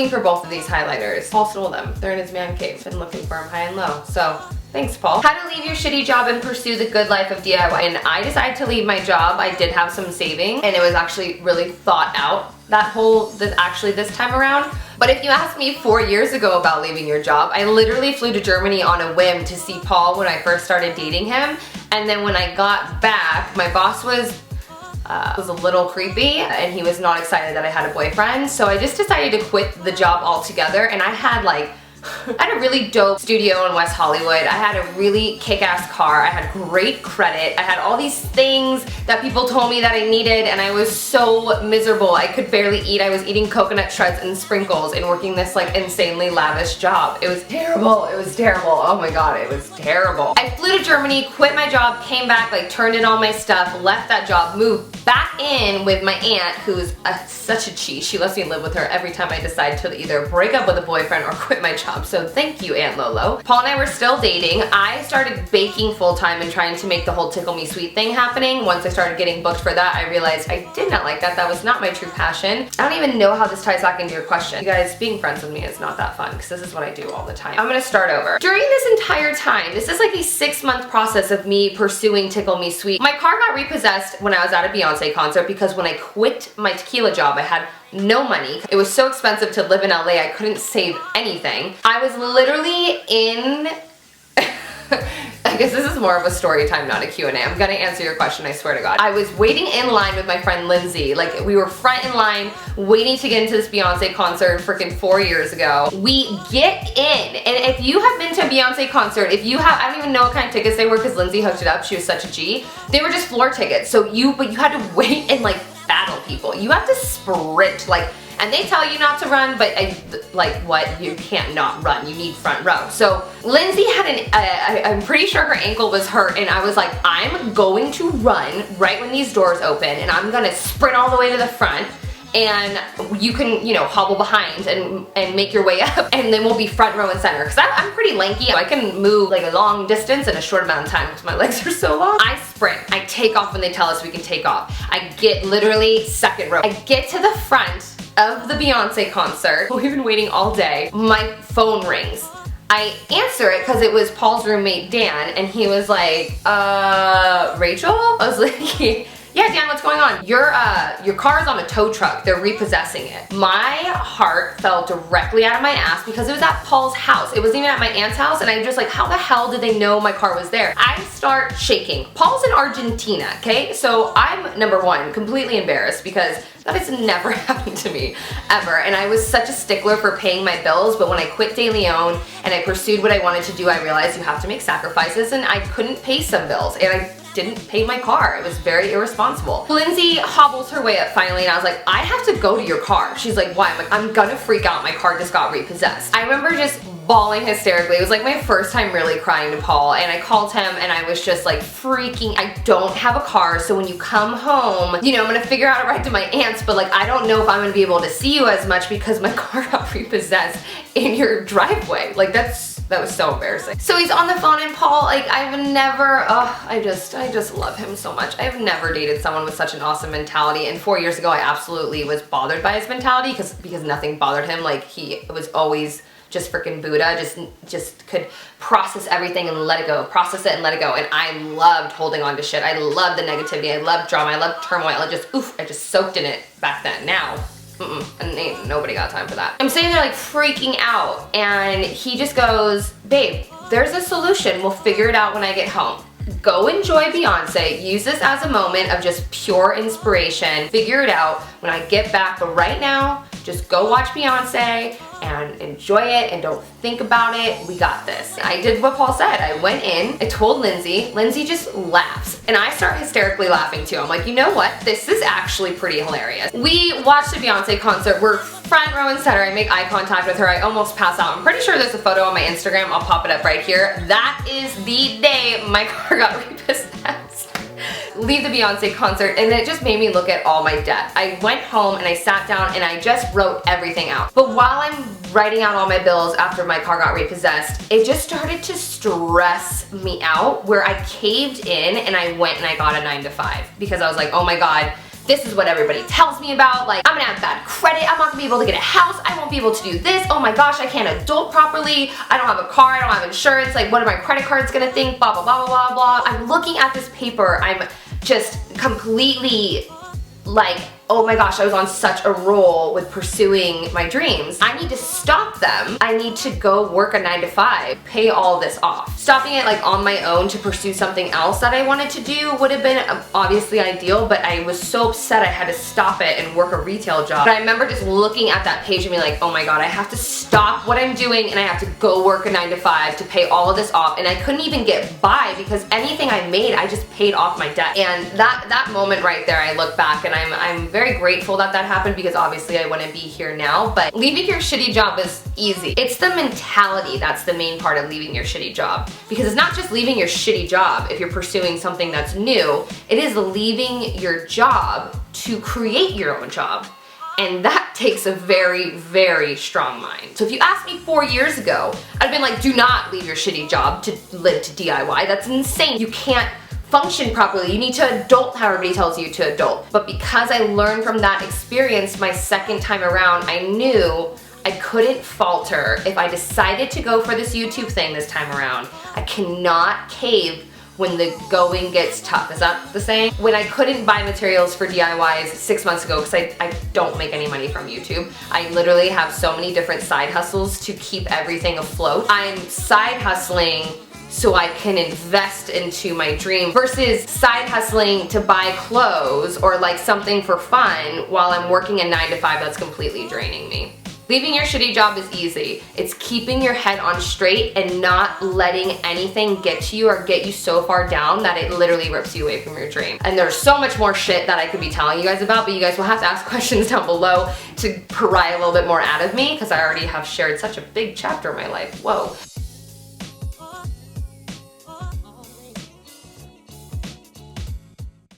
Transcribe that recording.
looking for both of these highlighters. Paul stole them. They're in his man cave. Been looking for them high and low. So thanks, Paul. How to leave your shitty job and pursue the good life of DIY. And I decided to leave my job. I did have some saving and it was actually really thought out actually this time around. But if you asked me 4 years ago about leaving your job, I literally flew to Germany on a whim to see Paul when I first started dating him. And then when I got back, my boss was a little creepy and he was not excited that I had a boyfriend. So I just decided to quit the job altogether, and I had a really dope studio in West Hollywood. I had a really kick-ass car. I had great credit. I had all these things that people told me that I needed, and I was so miserable. I could barely eat. I was eating coconut shreds and sprinkles and working this like insanely lavish job. It was terrible. It was terrible. Oh my god, it was terrible. I flew to Germany, quit my job, came back, like turned in all my stuff, left that job, moved back in with my aunt, who's such a cheat. She lets me live with her every time I decide to either break up with a boyfriend or quit my job. So thank you, Aunt Lolo. Paul and I were still dating. I started baking full-time and trying to make the whole Tickle Me Sweet thing happening. Once I started getting booked for that, I realized I did not like that. That was not my true passion. I don't even know how this ties back into your question. You guys, being friends with me is not that fun because this is what I do all the time. I'm gonna start over. During this entire time, this is like a 6-month process of me pursuing Tickle Me Sweet. My car got repossessed when I was at a Beyonce concert because when I quit my tequila job, I had no money. It was so expensive to live in LA, I couldn't save anything. I was literally in I guess this is more of a story time, not a Q&A. I'm gonna answer your question, I swear to God. I was waiting in line with my friend Lindsay. Like, we were front in line waiting to get into this Beyonce concert freaking 4 years ago. We get in, and if you have been to a Beyonce concert, if you have, I don't even know what kind of tickets they were because Lindsay hooked it up, she was such a G. They were just floor tickets, but you had to wait and like battle people. You have to sprint, like, and they tell you not to run, but you can't not run. You need front row. So Lindsay had I'm pretty sure her ankle was hurt, and I was like, I'm going to run right when these doors open, and I'm gonna sprint all the way to the front, and you can, you know, hobble behind and make your way up, and then we'll be front row and center. Because I'm pretty lanky. I can move like a long distance in a short amount of time because my legs are so long. I sprint. I take off when they tell us we can take off. I get literally second row. I get to the front of the Beyonce concert. We've been waiting all day. My phone rings. I answer it because it was Paul's roommate Dan, and he was like, Rachel? I was like, yeah, Dan, what's going on? Your car is on a tow truck. They're repossessing it. My heart fell directly out of my ass because it was at Paul's house. It wasn't even at my aunt's house, and I'm just like, how the hell did they know my car was there? I start shaking. Paul's in Argentina, okay? So I'm, number one, completely embarrassed because that has never happened to me, ever. And I was such a stickler for paying my bills, but when I quit De Leon and I pursued what I wanted to do, I realized you have to make sacrifices, and I couldn't pay some bills, and I didn't pay my car. It was very irresponsible. Lindsay hobbles her way up finally, and I was like, I have to go to your car. She's like, why? I'm like, I'm gonna freak out. My car just got repossessed. I remember just bawling hysterically. It was like my first time really crying to Paul, and I called him and I was just like freaking. I don't have a car, so when you come home, you know, I'm gonna figure out a ride to my aunt's, but like I don't know if I'm gonna be able to see you as much because my car got repossessed in your driveway. Like that was so embarrassing. So he's on the phone, and Paul, like, I've never, I just love him so much. I've never dated someone with such an awesome mentality, and 4 years ago I absolutely was bothered by his mentality because nothing bothered him. Like, he was always just freaking Buddha, just could process everything and let it go, process it and let it go. And I loved holding on to shit. I loved the negativity, I loved drama, I loved turmoil. I just soaked in it back then. Now, and ain't nobody got time for that. I'm sitting there like freaking out, and he just goes, babe, there's a solution. We'll figure it out when I get home. Go enjoy Beyonce. Use this as a moment of just pure inspiration. Figure it out when I get back, but right now, just go watch Beyonce and enjoy it and don't think about it. We got this. I did what Paul said. I went in, I told Lindsay. Lindsay just laughs, and I start hysterically laughing too. I'm like, you know what? This is actually pretty hilarious. We watched the Beyonce concert. We're front row and center. I make eye contact with her. I almost pass out. I'm pretty sure there's a photo on my Instagram. I'll pop it up right here. That is the day my car got repossessed. Leave the Beyonce concert, and it just made me look at all my debt. I went home and I sat down and I just wrote everything out. But while I'm writing out all my bills after my car got repossessed, it just started to stress me out, where I caved in and I went and I got a 9 to 5 because I was like, oh my God, this is what everybody tells me about, like, I'm gonna have bad credit, I'm not gonna be able to get a house, I won't be able to do this, oh my gosh, I can't adult properly, I don't have a car, I don't have insurance, like, what are my credit cards gonna think, blah, blah, blah, blah, blah. I'm looking at this paper, I'm just completely like, oh my gosh, I was on such a roll with pursuing my dreams. I need to stop them. I need to go work a 9-to-5, pay all this off. Stopping it like on my own to pursue something else that I wanted to do would have been obviously ideal, but I was so upset I had to stop it and work a retail job. But I remember just looking at that page and being like, oh my god, I have to stop what I'm doing and I have to go work a 9-to-5 to pay all of this off. And I couldn't even get by because anything I made, I just paid off my debt. And that moment right there, I look back and I'm very grateful that that happened because obviously I wouldn't be here now. But leaving your shitty job is easy. It's the mentality that's the main part of leaving your shitty job. Because it's not just leaving your shitty job if you're pursuing something that's new, it is leaving your job to create your own job. And that takes a very, very strong mind. So if you asked me 4 years ago, I'd have been like, do not leave your shitty job to live to DIY. That's insane. You can't function properly. You need to adult how everybody tells you to adult. But because I learned from that experience my second time around, I knew I couldn't falter. If I decided to go for this YouTube thing this time around, I cannot cave when the going gets tough. Is that the saying? When I couldn't buy materials for DIYs 6 months ago, because I don't make any money from YouTube. I literally have so many different side hustles to keep everything afloat. I'm side hustling so I can invest into my dream versus side hustling to buy clothes or like something for fun while I'm working a 9-to-5 that's completely draining me. Leaving your shitty job is easy. It's keeping your head on straight and not letting anything get to you or get you so far down that it literally rips you away from your dream. And there's so much more shit that I could be telling you guys about, but you guys will have to ask questions down below to pry a little bit more out of me because I already have shared such a big chapter of my life. Whoa.